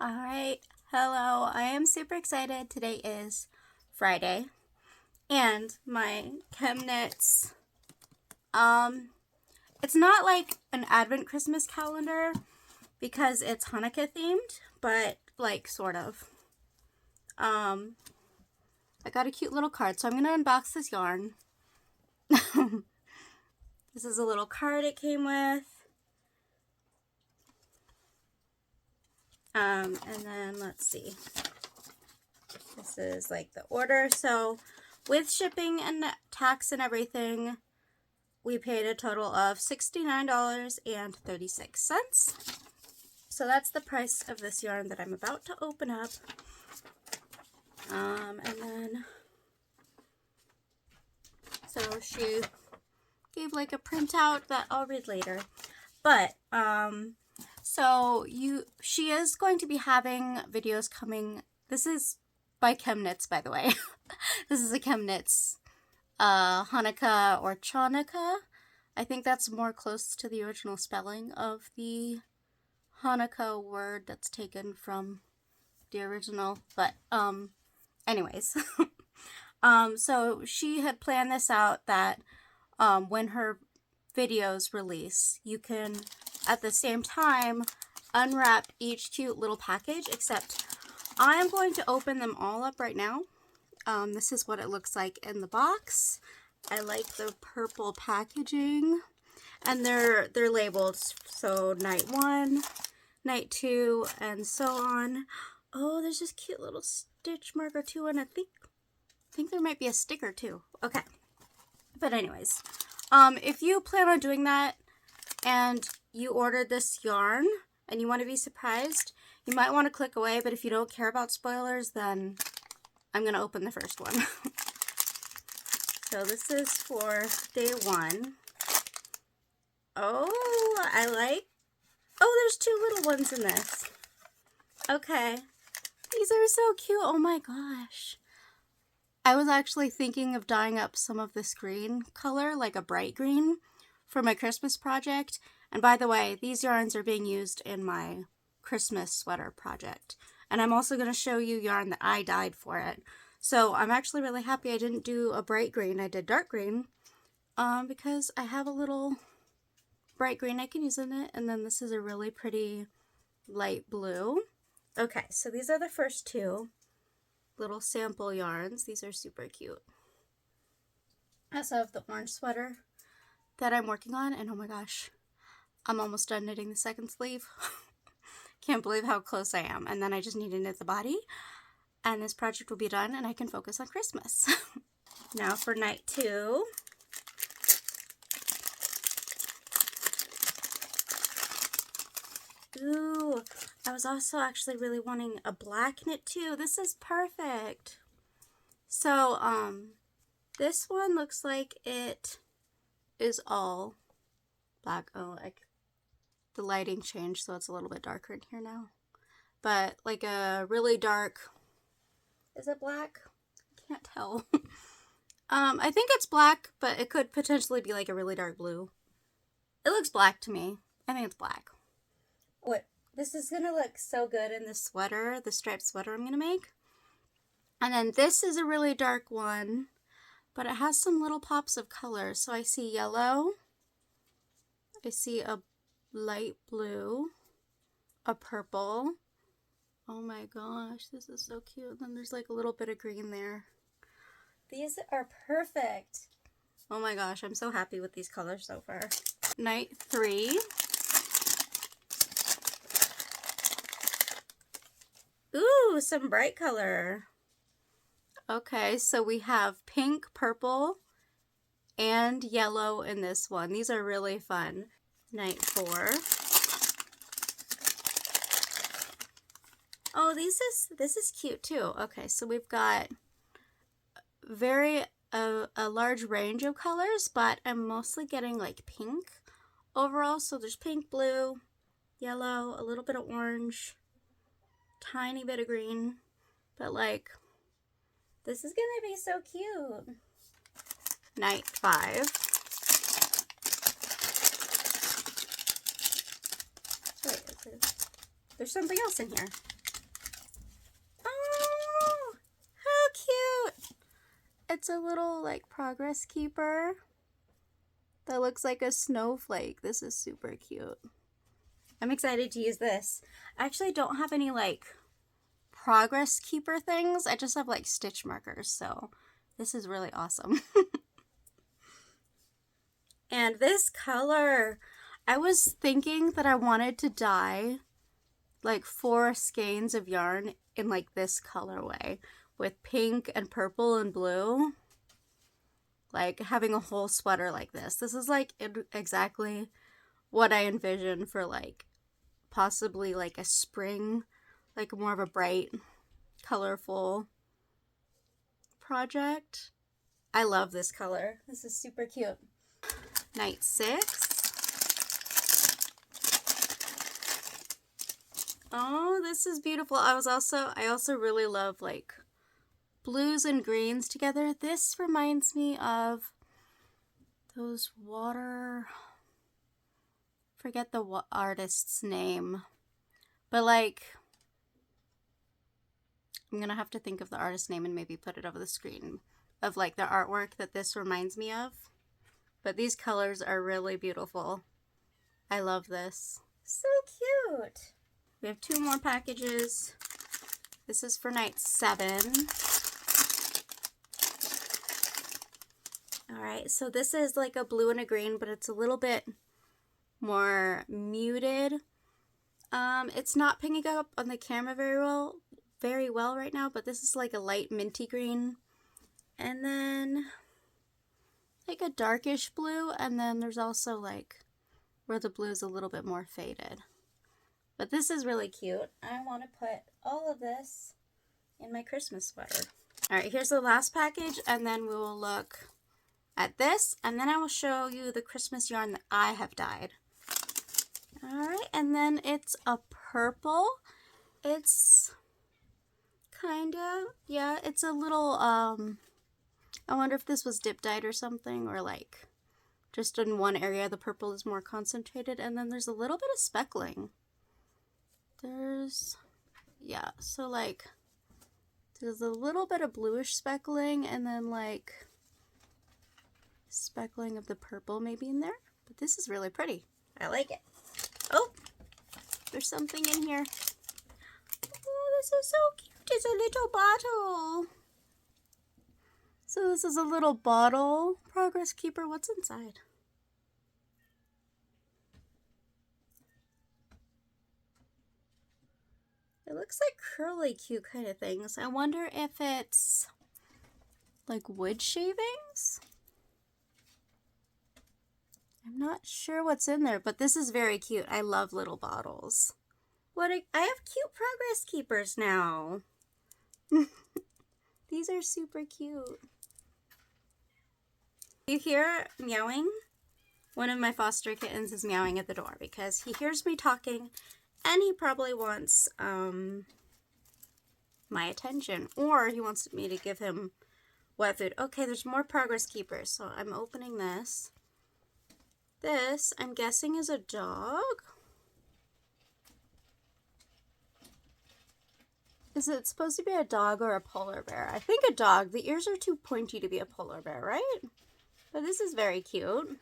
Alright, hello. I am super excited. Today is Friday, and my ChemKnits, it's not like an Advent Christmas calendar because it's Hanukkah themed, but like sort of. I got a cute little card, so I'm gonna unbox this yarn. This is a little card it came with. And then let's see. This is like the order. So with shipping and tax and everything, we paid a total of $69.36. So that's the price of this yarn that I'm about to open up. And then, so she gave like a printout that I'll read later. But, she is going to be having videos coming. This is by ChemKnits, by the way. This is a ChemKnits Hanukkah or Chanukah. I think that's more close to the original spelling of the Hanukkah word that's taken from the original. But anyways, so she had planned this out that when her videos release, you can at the same time unwrap each cute little package, except I am going to open them all up right now. This is what it looks like in the box. I like the purple packaging, and they're labeled, so night 1, night 2, and so on. Oh, there's this cute little stitch marker too, and I think there might be a sticker too. Okay, but anyways, if you plan on doing that and you ordered this yarn and you want to be surprised, you might want to click away, but if you don't care about spoilers, then I'm going to open the first one. So this is for day 1. Oh, there's 2 little ones in this. Okay. These are so cute. Oh my gosh. I was actually thinking of dyeing up some of this green color, like a bright green, for my Christmas project. And by the way, these yarns are being used in my Christmas sweater project. And I'm also going to show you yarn that I dyed for it. So I'm actually really happy I didn't do a bright green. I did dark green because I have a little bright green I can use in it. And then this is a really pretty light blue. Okay, so these are the first 2 little sample yarns. These are super cute. I also have the orange sweater that I'm working on, and oh my gosh, I'm almost done knitting the second sleeve. Can't believe how close I am. And then I just need to knit the body, and this project will be done and I can focus on Christmas. Now for night 2. Ooh, I was also actually really wanting a black knit too. This is perfect. So, this one looks like it is all black. Oh, like the lighting changed, so it's a little bit darker in here now. But like a really dark, is it black? I can't tell. I think it's black, but it could potentially be like a really dark blue. It looks black to me. I think it's black. What? This is gonna look so good in the sweater, the striped sweater I'm gonna make. And then this is a really dark one, but it has some little pops of color. So I see yellow, I see a light blue, a purple. Oh my gosh, this is so cute. And then there's like a little bit of green there. These are perfect. Oh my gosh, I'm so happy with these colors so far. Night 3. Ooh, some bright color. Okay, so we have pink, purple, and yellow in this one. These are really fun. Night 4. Oh, this is cute too. Okay, so we've got a large range of colors, but I'm mostly getting like pink overall. So there's pink, blue, yellow, a little bit of orange, tiny bit of green, but like, this is gonna be so cute. Night 5. Wait, there's something else in here. it's a little like progress keeper that looks like a snowflake. This is super cute. I'm excited to use this. I actually don't have any like progress keeper things. I just have like stitch markers, so this is really awesome. And this color, I was thinking that I wanted to dye like 4 skeins of yarn in like this colorway with pink and purple and blue, like having a whole sweater like this. This is like exactly what I envisioned for like possibly like a spring, like more of a bright, colorful project. I love this color. This is super cute. Night 6. Oh, this is beautiful. I also really love like blues and greens together. This reminds me of those forget the artist's name, but like, I'm gonna have to think of the artist's name and maybe put it over the screen, of like the artwork that this reminds me of. But these colors are really beautiful. I love this. So cute. We have 2 more packages. This is for night 7. All right, so this is like a blue and a green, but it's a little bit more muted. It's not picking up on the camera very well right now, but this is like a light minty green. And then like a darkish blue, and then there's also like where the blue is a little bit more faded. But this is really cute. I want to put all of this in my Christmas sweater. All right, here's the last package, and then we will look at this, and then I will show you the Christmas yarn that I have dyed. All right, and then it's a purple. It's kind of, yeah, it's a little, I wonder if this was dip dyed or something, or like just in one area the purple is more concentrated, and then there's a little bit of speckling. Yeah, so like there's a little bit of bluish speckling, and then like speckling of the purple maybe in there, but this is really pretty. I like it. Oh, there's something in here. Oh, this is so cute. It's a little bottle. So this is a little bottle progress keeper. What's inside? It looks like curly Q kind of things. I wonder if it's like wood shavings? I'm not sure what's in there, but this is very cute. I love little bottles. I have cute progress keepers now. These are super cute. You hear meowing? One of my foster kittens is meowing at the door because he hears me talking and he probably wants my attention, or he wants me to give him wet food. Okay, there's more progress keepers, so I'm opening this. This, I'm guessing, is a dog. Is it supposed to be a dog or a polar bear? I think a dog. The ears are too pointy to be a polar bear, right? But this is very cute.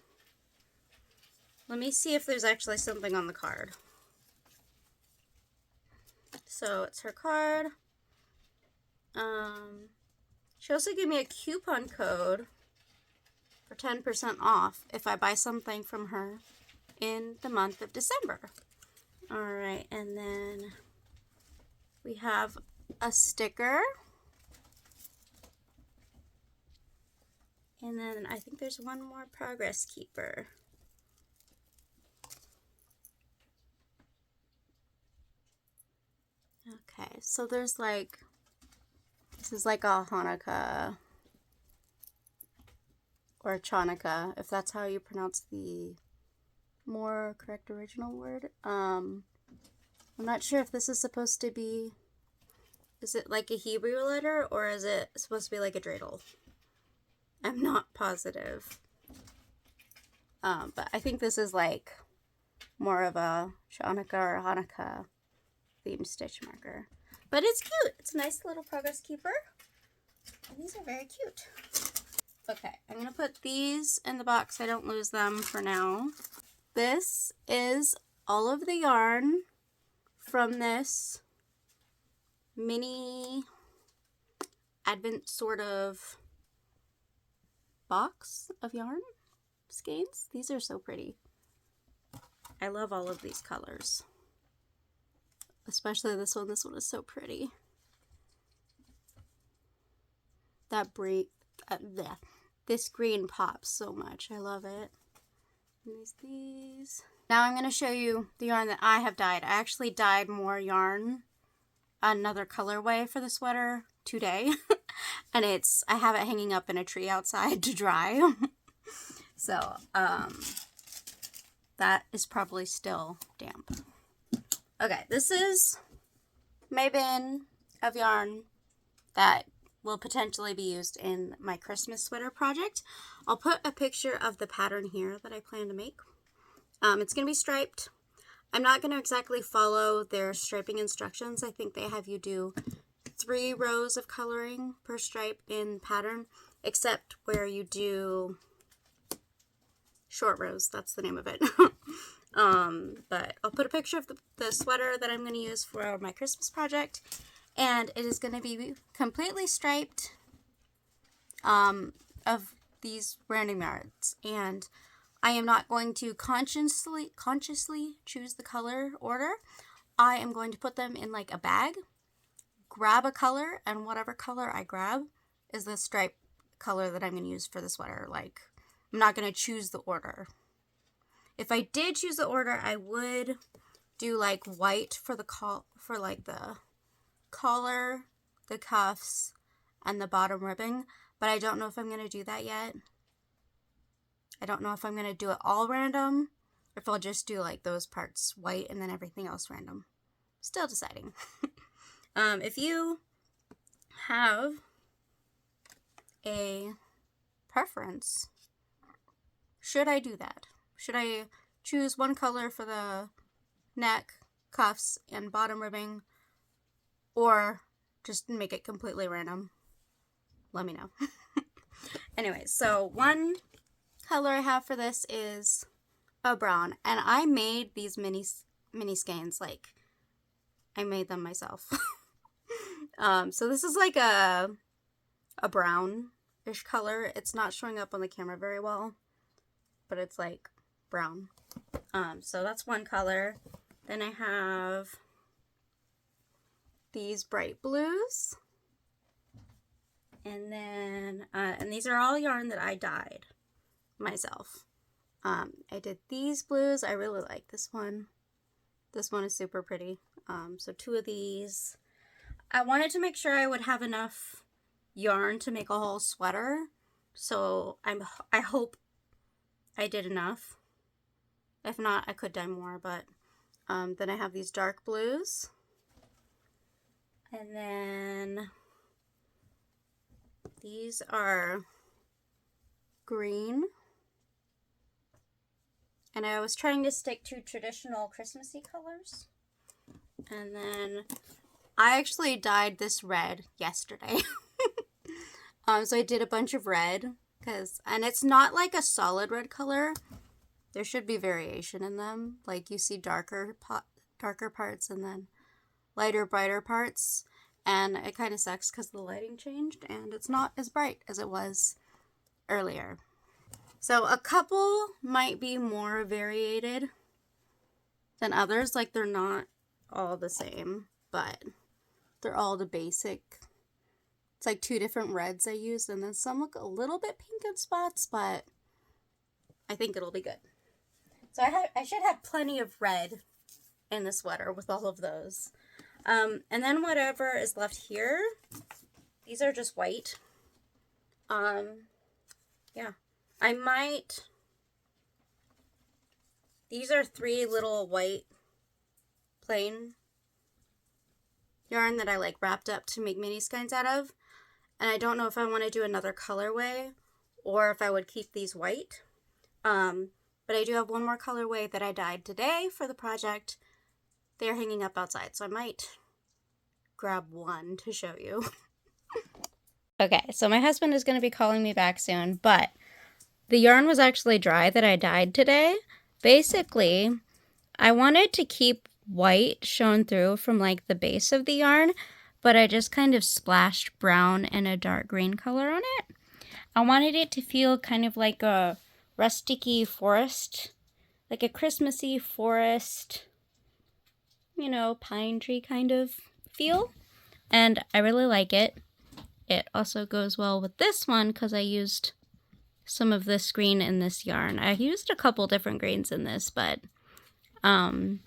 Let me see if there's actually something on the card. So it's her card. She also gave me a coupon code for 10% off if I buy something from her in the month of December. All right, and then we have a sticker. And then I think there's one more progress keeper. Okay, so there's like, this is like a Hanukkah or Chanukah, if that's how you pronounce the more correct original word. I'm not sure if this is supposed to be, is it like a Hebrew letter or is it supposed to be like a dreidel? I'm not positive. But I think this is like more of a Chanukah or Hanukkah themed stitch marker. But it's cute. It's a nice little progress keeper. And these are very cute. Okay, I'm going to put these in the box so I don't lose them for now. This is all of the yarn from this mini advent sort of box of yarn skeins. These are so pretty. I love all of these colors, especially this one. This one is so pretty. This green pops so much. I love it. And there's these. Now I'm going to show you the yarn that I have dyed. I actually dyed more yarn, another colorway for the sweater today. And I have it hanging up in a tree outside to dry. So, that is probably still damp. Okay, this is my bin of yarn that will potentially be used in my Christmas sweater project. I'll put a picture of the pattern here that I plan to make. It's going to be striped. I'm not going to exactly follow their striping instructions. I think they have you do 3 rows of coloring per stripe in pattern, except where you do short rows. That's the name of it. But I'll put a picture of the sweater that I'm going to use for my Christmas project, and it is going to be completely striped of these random yarns. And I am not going to consciously choose the color order. I am going to put them in like a bag, grab a color, and whatever color I grab is the stripe color that I'm going to use for the sweater. Like, I'm not going to choose the order. If I did choose the order, I would do like white for the collar, the cuffs, and the bottom ribbing, but I don't know if I'm going to do that yet. I don't know if I'm going to do it all random, or if I'll just do like those parts white and then everything else random. Still deciding. If you have a preference, should I do that? Should I choose one color for the neck, cuffs, and bottom ribbing, or just make it completely random? Let me know. Anyway, so one color I have for this is a brown, and I made these mini skeins. Like, I made them myself. So this is like a brownish color. It's not showing up on the camera very well, but it's like brown. So that's one color. Then I have these bright blues, and then and these are all yarn that I dyed myself. I did these blues. I really like this one. This one is super pretty. So 2 of these. I wanted to make sure I would have enough yarn to make a whole sweater, so I hope I did enough. If not, I could dye more, but then I have these dark blues, and then these are green, and I was trying to stick to traditional Christmassy colors. And then I actually dyed this red yesterday. So I did a bunch of red, and it's not like a solid red color. There should be variation in them. Like, you see darker parts and then lighter, brighter parts. And it kind of sucks because the lighting changed and it's not as bright as it was earlier. So a couple might be more variated than others. Like, they're not all the same, but they're all the basic. It's like 2 different reds I used, and then some look a little bit pink in spots, but I think it'll be good. So I should have plenty of red in the sweater with all of those. And then whatever is left here, these are just white. Yeah, I might, these are 3 little white plain yarn that I like wrapped up to make mini skeins out of. And I don't know if I want to do another colorway or if I would keep these white. But I do have one more colorway that I dyed today for the project. They're hanging up outside, so I might grab one to show you. Okay, so my husband is going to be calling me back soon, but the yarn was actually dry that I dyed today. Basically, I wanted to keep white shown through from like the base of the yarn, but I just kind of splashed brown and a dark green color on it. I wanted it to feel kind of like a rusticy forest, like a Christmassy forest, you know, pine tree kind of feel. And I really like it. It also goes well with this one because I used some of this green in this yarn. I used a couple different greens in this, but I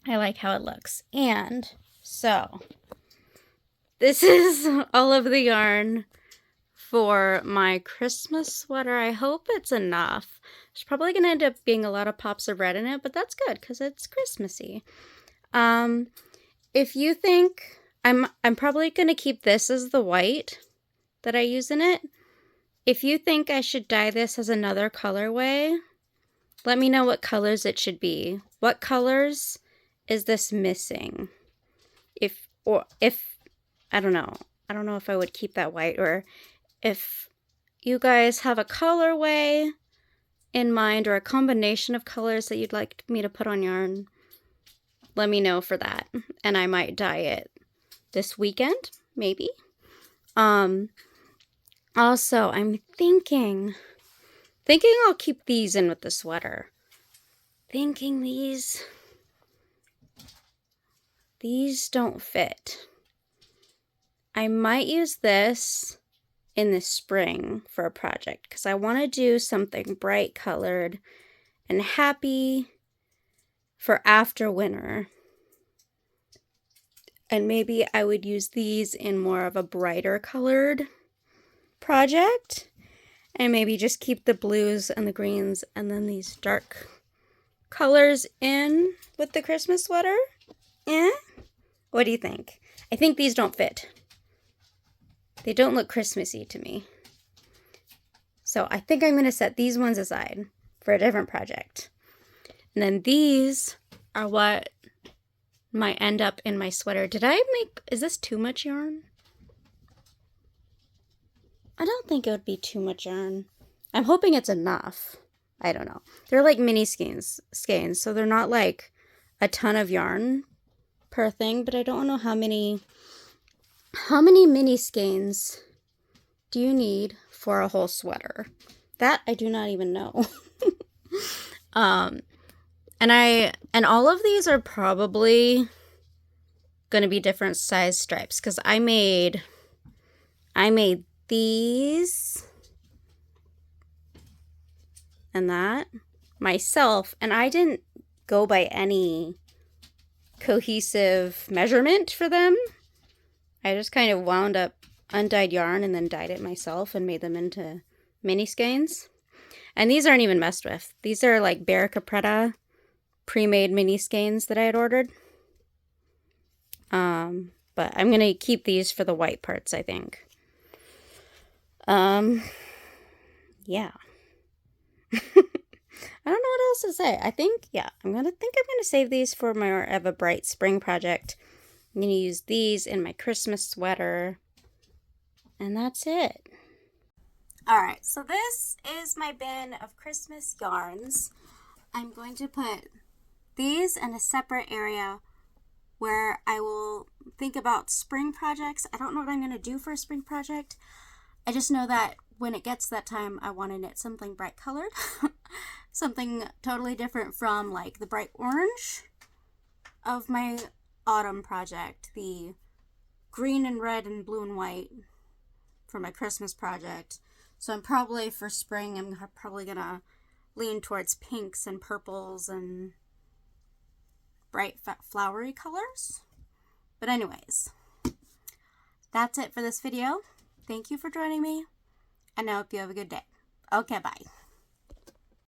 like how it looks. And so this is all of the yarn for my Christmas sweater. I hope it's enough. There's probably going to end up being a lot of pops of red in it, but that's good because it's Christmassy. If you think I'm probably going to keep this as the white that I use in it. If you think I should dye this as another colorway, let me know what colors it should be. What colors is this missing? If I don't know. I don't know if I would keep that white, or if you guys have a colorway in mind or a combination of colors that you'd like me to put on yarn, let me know for that. And I might dye it this weekend, maybe. Also, I'm thinking I'll keep these in with the sweater. Thinking these don't fit. I might use this in the spring for a project because I want to do something bright colored and happy for after winter. And maybe I would use these in more of a brighter colored project, and maybe just keep the blues and the greens and then these dark colors in with the Christmas sweater. What do you think? I think these don't fit. They don't look Christmassy to me. So I think I'm going to set these ones aside for a different project. And then these are what might end up in my sweater. Is this too much yarn? I don't think it would be too much yarn. I'm hoping it's enough. I don't know. They're like mini skeins, so they're not like a ton of yarn per thing, but I don't know how many mini skeins do you need for a whole sweater? That I do not even know. And all of these are probably going to be different size stripes because I made these and that myself, and I didn't go by any cohesive measurement for them. I just kind of wound up undyed yarn and then dyed it myself and made them into mini skeins. And these aren't even messed with. These are like Bear Capretta pre-made mini skeins that I had ordered. But I'm going to keep these for the white parts, I think. Yeah. I don't know what else to say. I think I'm gonna save these for more of a bright spring project. I'm gonna use these in my Christmas sweater, and that's it. Alright, so this is my bin of Christmas yarns. I'm going to put these in a separate area where I will think about spring projects. I don't know what I'm going to do for a spring project. I just know that when it gets that time, I want to knit something bright colored. Something totally different from like the bright orange of my autumn project, the green and red and blue and white for my Christmas project. So I'm probably, for spring, I'm probably going to lean towards pinks and purples and bright flowery colors. But anyways, that's it for this video. Thank you for joining me, and I hope you have a good day. Okay, bye.